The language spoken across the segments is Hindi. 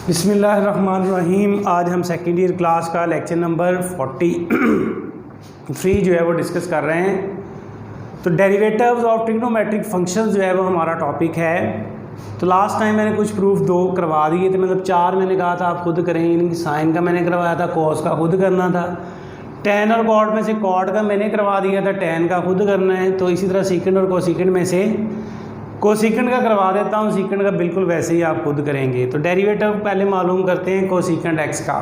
बिस्मिल्लाहिर्रहमानिर्रहीम। आज हम सेकेंड ईयर क्लास का लेक्चर नंबर 43 जो है वो डिस्कस कर रहे हैं। तो डेरिवेटिव्स ऑफ ट्रिग्नोमेट्रिक फंक्शंस जो है वो हमारा टॉपिक है। तो लास्ट टाइम मैंने कुछ प्रूफ 2 करवा दिए थे, मतलब 4 मैंने कहा था आप खुद करें, यानी कि साइन का मैंने करवाया था, कॉस का खुद करना था, टैन और कॉट में से कॉट का मैंने करवा दिया था, टैन का खुद करना है। तो इसी तरह सीकेंड और कोसिकेंड में से कोसिकेंड का करवा देता हूँ, सीकेंड का बिल्कुल वैसे ही आप खुद करेंगे। तो डेरिवेटिव पहले मालूम करते हैं कोसिकेंड एक्स का।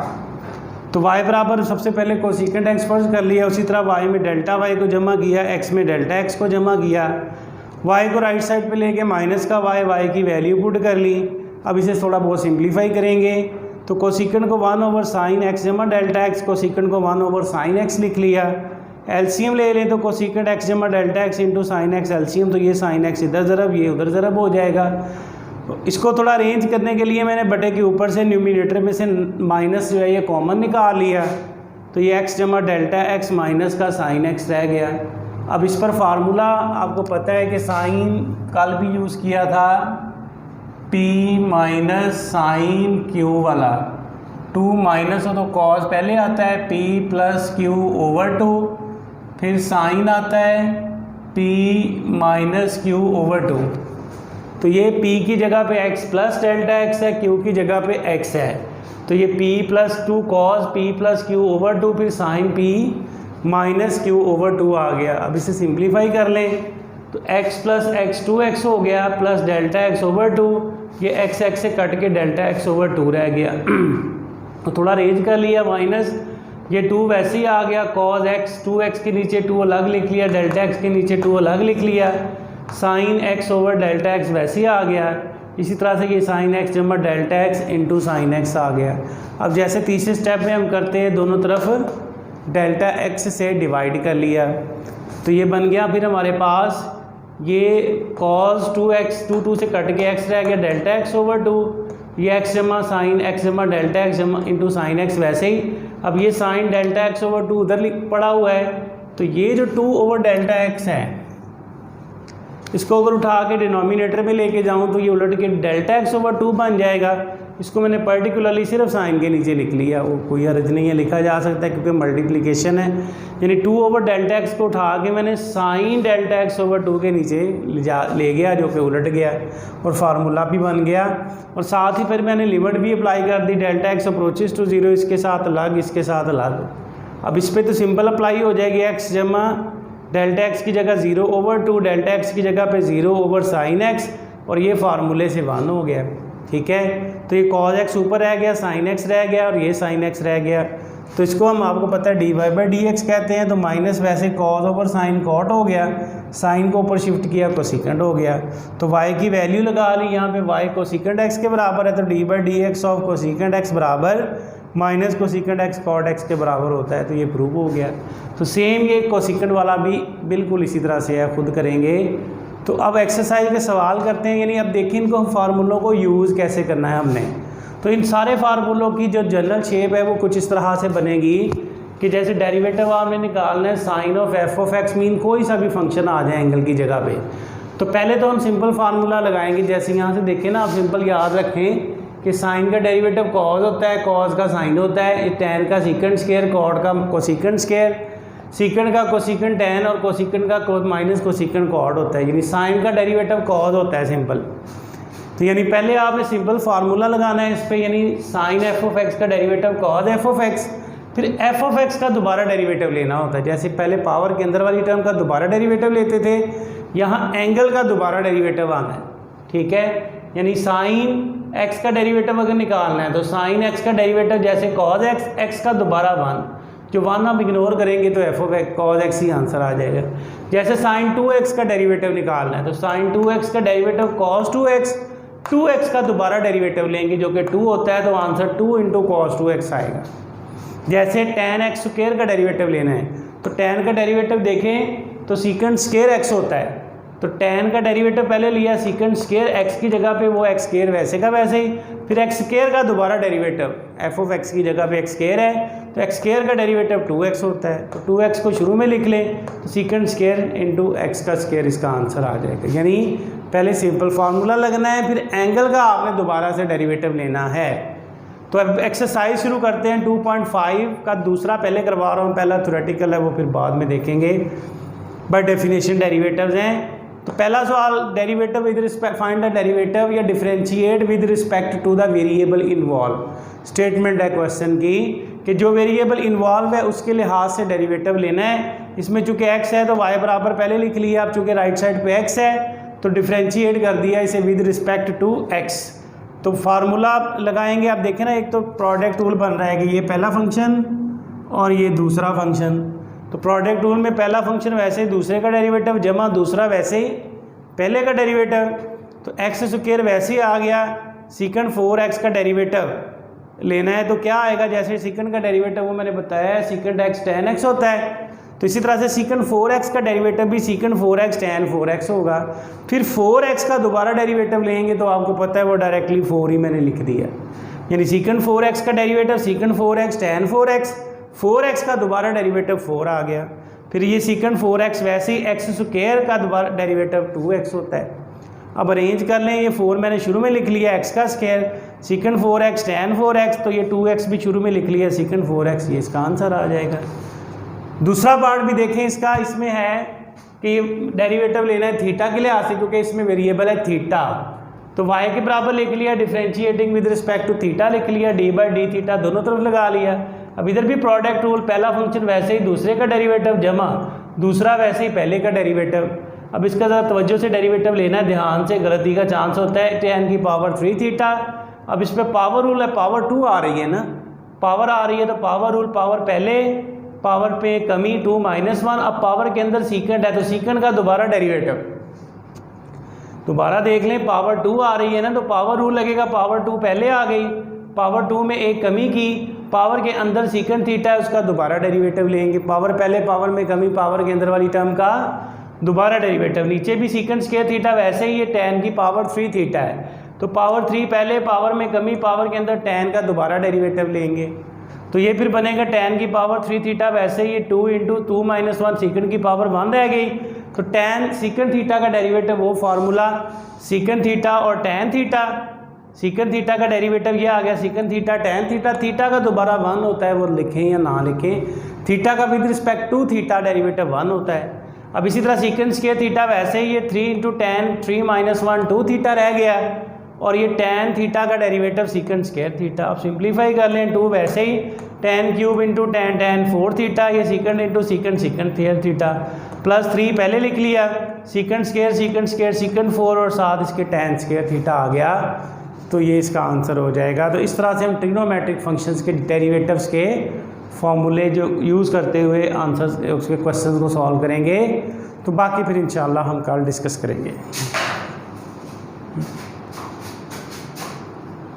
तो y बराबर सबसे पहले कोसिकेंड एक्स फर्ज कर लिया, उसी तरह y में डेल्टा y को जमा किया, x में डेल्टा x को जमा किया, y को राइट साइड पे लेके माइनस का y की वैल्यू पुट कर ली। अब इसे थोड़ा बहुत सिंप्लीफाई करेंगे तो कोसिकेंड को 1/sin x जमा डेल्टा x, कोसिकेंड को 1/sin x लिख लिया। एलसीएम ले लें तो कोसिकेंड x जमा delta x into sine x LCM, तो ये साइन x इधर ज़रब ये उधर ज़रब हो जाएगा। इसको थोड़ा अरेंज करने के लिए मैंने बटे के ऊपर से न्यूमिनेटर में से माइनस जो है ये कॉमन निकाल लिया, तो ये x जमा डेल्टा x माइनस का साइन x रह गया। अब इस पर फार्मूला आपको पता है कि साइन कल भी यूज़ किया था, p माइनस साइन क्यू वाला, 2 माइनस हो तो कॉस पहले आता है p प्लस क्यू ओवर 2, फिर साइन आता है p माइनस क्यू ओवर 2। तो ये p की जगह पे x प्लस डेल्टा x है, q की जगह पे x है, तो ये p plus 2 cos p plus q over 2, फिर sine p minus q over 2 आ गया। अब इसे सिंप्लीफाई कर लें तो x प्लस x 2x हो गया प्लस डेल्टा x ओवर 2, ये x से कट के डेल्टा x ओवर 2 रह गया। तो थोड़ा रेंज कर लिया माइनस, ये 2 वैसे ही आ गया, कॉस x 2x के नीचे 2 अलग लिख लिया, डेल्टा x के नीचे 2 अलग लिख लिया, sine x over delta x वैसे ही आ गया। इसी तरह से ये साइन x जमा delta x into sine x आ गया। अब जैसे तीसरे स्टेप में हम करते हैं, दोनों तरफ डेल्टा x से डिवाइड कर लिया, तो ये बन गया फिर हमारे पास ये कॉस 2x 2 से कट के x रह गया डेल्टा x ओवर 2, ये x जमा साइन x जमा डेल्टा x जमा इंटू साइन x वैसे ही। अब ये साइन डेल्टा x ओवर 2 उधर पड़ा हुआ है, तो ये जो 2 ओवर डेल्टा x है इसको अगर उठा के डिनोमिनेटर में लेके जाऊं तो ये उलट के डेल्टा x ओवर 2 बन जाएगा। इसको मैंने पर्टिकुलरली सिर्फ साइन के नीचे लिख लिया, वो कोई हर्ज नहीं है, लिखा जा सकता है क्योंकि मल्टीप्लिकेशन है। यानी 2 ओवर डेल्टा x को उठा के मैंने साइन डेल्टा x ओवर 2 के नीचे ले गया, जो कि उलट गया और फार्मूला भी बन गया। और साथ ही फिर मैंने लिमिट भी अप्लाई कर दी, डेल्टा x अप्रोचेस टू 0, इसके साथ अलग इसके साथ अलग। अब इस पर तो सिंपल अप्लाई हो जाएगी, x जमा डेल्टा x की जगह 0 ओवर 2, डेल्टा x की जगह पे 0 ओवर साइन x, और ये फार्मूले से 1 हो गया। ठीक है, तो ये कॉस x ऊपर रह गया, साइन x रह गया और ये साइन x रह गया। तो इसको हम आपको पता है dy/dx कहते हैं। तो माइनस वैसे कॉस ओवर साइन कॉट हो गया, साइन को ऊपर शिफ्ट किया कोसिकेंड हो गया। तो y की वैल्यू लगा ली यहाँ पे, y कोसिकेंड x के बराबर है, तो dy/dx ऑफ कोसिकेंड x बराबर minus cosecant x cot x के बराबर होता है। तो ये प्रूव हो गया। तो सेम ये कोसिकेंड वाला भी बिल्कुल इसी तरह से है, खुद करेंगे। तो अब एक्सरसाइज के सवाल करते हैं, यानी अब देखिए इनको फार्मूलों को यूज़ कैसे करना है हमने। तो इन सारे फार्मूलों की जो जनरल शेप है वो कुछ इस तरह से बनेगी कि जैसे डेरिवेटिव आपने निकालना है sine of f of x, mean कोई सा भी फंक्शन आ जाए एंगल की जगह पे। तो पहले तो हम सिंपल फार्मूला लगाएंगे, जैसे यहाँ से देखें ना, आप सिंपल याद रखें कि साइन का डेरिवेटिव कॉस होता है, कॉस का साइन होता है, टैन का सीकेंड स्क्वायर, कॉट का कोसिकेंड स्क्वायर, सीकेंड का कोसिकेंड टैन और कोसिकेंड का माइनस कोसिकेंड कॉट होता है। यानी साइन का डेरिवेटिव कॉस होता है सिंपल। तो यानी पहले आपने सिंपल फार्मूला लगाना है इस पे, यानी साइन एफ ऑफ एक्स का derivative cos F of x, फिर एफ ऑफ एक्स का दोबारा डेरिवेटिव लेना होता है। जैसे पहले पावर के अंदर वाली टर्म का दोबारा डेरिवेटिव लेते थे, यहाँ एंगल का दोबारा डेरिवेटिव आना है। ठीक है, यानी साइन एक्स का डेरिवेटिव अगर निकालना है तो साइन एक्स का डेरिवेटिव जैसे कॉस एक्स, एक्स का दोबारा 1, जो 1 आप इग्नोर करेंगे तो f of x cos x ही आंसर आ जाएगा। जैसे साइन 2x का डेरिवेटिव निकालना है तो साइन 2x का डेरिवेटिव कॉस 2x, 2x का दोबारा डेरिवेटिव लेंगे जो कि 2 होता है, तो आंसर 2 इंटू कॉस 2x आएगा। जैसे tan x स्क्वायर का डेरिवेटिव लेना है तो tan का डेरिवेटिव देखें तो सीकेंड स्क्वायर x होता है, तो tan का डेरिवेटिव पहले लिया, सीकेंड स्क्वायर x की जगह पे वो x स्क्वायर वैसे का वैसे ही, फिर x स्क्वायर का दोबारा डेरिवेटिव f ऑफ x की जगह पे x स्क्वायर है, तो x स्क्वायर का डेरिवेटिव 2x होता है, तो 2x को शुरू में लिख लें, तो सीकेंड स्क्वायर इंटू x का स्क्वायर इसका आंसर आ जाएगा। यानी पहले सिंपल फार्मूला लगना है, फिर एंगल का आपने दोबारा से डेरिवेटिव लेना है। तो अब एक्सरसाइज शुरू करते हैं। 2.5 का दूसरा पहले करवा रहा हूँ, पहला थ्योरेटिकल है वो फिर बाद में देखेंगे। बाय डेफिनेशन डेरिवेटिव्स हैं। तो पहला सवाल, derivative with respect, find the derivative या differentiate with respect to the variable involve. Statement है क्वेश्चन की कि जो वेरिएबल इन्वॉल्व है उसके लिहाज से डेरिवेटिव लेना है। इसमें चूंकि x है तो y बराबर पहले लिख लिया, अब चूंकि राइट साइड पे x है तो डिफरेंशिएट कर दिया इसे विद रिस्पेक्ट टू x। तो फार्मूला लगाएंगे, आप देखें ना, एक तो प्रोडक्ट रूल बन रहा है कि ये पहला फंक्शन और ये दूसरा फंक्शन। तो प्रोडक्ट रूल में पहला फंक्शन वैसे ही दूसरे का डेरिवेटिव जमा दूसरा वैसे ही पहले का डेरिवेटिव। तो एक्स स्क्वायर वैसे ही आ गया, सीकंड 4x का डेरिवेटिव लेना है तो क्या आएगा, जैसे सीकंड का डेरिवेटिव वो मैंने बताया है सीकंड x tan x होता है, तो इसी तरह से सीकंड 4x का डेरिवेटिव भी सीकंड 4x tan 4x होगा। फिर 4x का दोबारा डेरिवेटिव लेंगे तो आपको पता है वो डायरेक्टली 4 ही मैंने लिख दिया, यानी सीकंड 4x का derivative secant 4x tan 4x, 4x का दोबारा डेरिवेटिव 4 आ गया। फिर ये सीकंड 4x वैसे ही x स्क्वायर का दोबारा डेरिवेटिव 2x होता है। अब अरेंज कर लें, ये 4 मैंने शुरू में लिख लिया x का square, secant 4x tan 4x, तो ये 2x भी शुरू में लिख लिया सीकंड 4x, ये इसका आंसर आ जाएगा। दूसरा पार्ट भी देखें इसका, इसमें है कि डेरिवेटिव लेना है थीटा के लिहाज से, क्योंकि इसमें वेरिएबल है थीटा। तो y के बराबर लिख लिया, differentiating with respect to theta लिख लिया, d बाई डी थीटा दोनों तरफ लगा लिया। अब इधर भी प्रोडक्ट रूल, पहला फंक्शन वैसे ही दूसरे का डेरिवेटिव जमा दूसरा वैसे ही पहले का डेरिवेटिव। अब इसका ज़रा तवज्जो से डेरिवेटिव लेना है, ध्यान से, गलती का चांस होता है। tan की पावर 3 थीटा, अब इस पर पावर रूल है, पावर 2 आ रही है ना, पावर आ रही है तो पावर रूल, पावर पहले, पावर पे कमी 2 - 1, अब पावर के अंदर सीकंड है तो सीकंड का दोबारा डेरिवेटिव। दोबारा देख लें, पावर 2 आ रही है ना तो पावर रूल लगेगा, पावर 2 पहले आ गई, पावर 2 में एक कमी की, पावर के अंदर सीकंड थीटा है उसका दोबारा डेरिवेटिव लेंगे, पावर पहले, पावर में कमी, पावर के अंदर वाली टर्म का दोबारा डेरिवेटिव। नीचे भी सीकंड स्क्वायर थीटा वैसे ही, ये tan की पावर 3 थीटा है तो पावर 3 पहले, पावर में कमी, पावर के अंदर tan का दोबारा डेरिवेटिव लेंगे। तो ये फिर बनेगा tan की पावर 3 थीटा वैसे ही, 2 × 2 - 1 सीकंड की पावर 1 रह गई। तो tan सीकंड थीटा का डेरिवेटिव वो फार्मूला, सीकंड थीटा और tan थीटा, सीकंड थीटा का डेरिवेटिव ये आ गया secant theta tan theta, theta का दोबारा 1 होता है, वो लिखें या ना लिखें, थीटा का with respect to theta derivative 1 होता है। अब इसी तरह सीकंड स्क्वायर थीटा वैसे ही, ये 3 × tan 3 - 1 2 थीटा रह गया, और ये tan थीटा का डेरिवेटिव सीकंड स्क्वायर थीटा। अब सिंप्लीफाई कर लें, 2 वैसे ही, tan क्यूब × tan 4 थीटा, ये secant into secant secant theta, plus 3 पहले लिख लिया, सीकंड स्क्वायर सीकंड 4 और साथ इसके tan स्क्वायर थीटा आ गया, तो ये इसका आंसर हो जाएगा। तो इस तरह से हम ट्रिग्नोमेट्रिक फंक्शंस के डेरिवेटिव्स के फॉर्मूले जो यूज़ करते हुए आंसर्स, उसके क्वेश्चंस को सॉल्व करेंगे। तो बाकी फिर इंशाल्लाह हम कल डिस्कस करेंगे।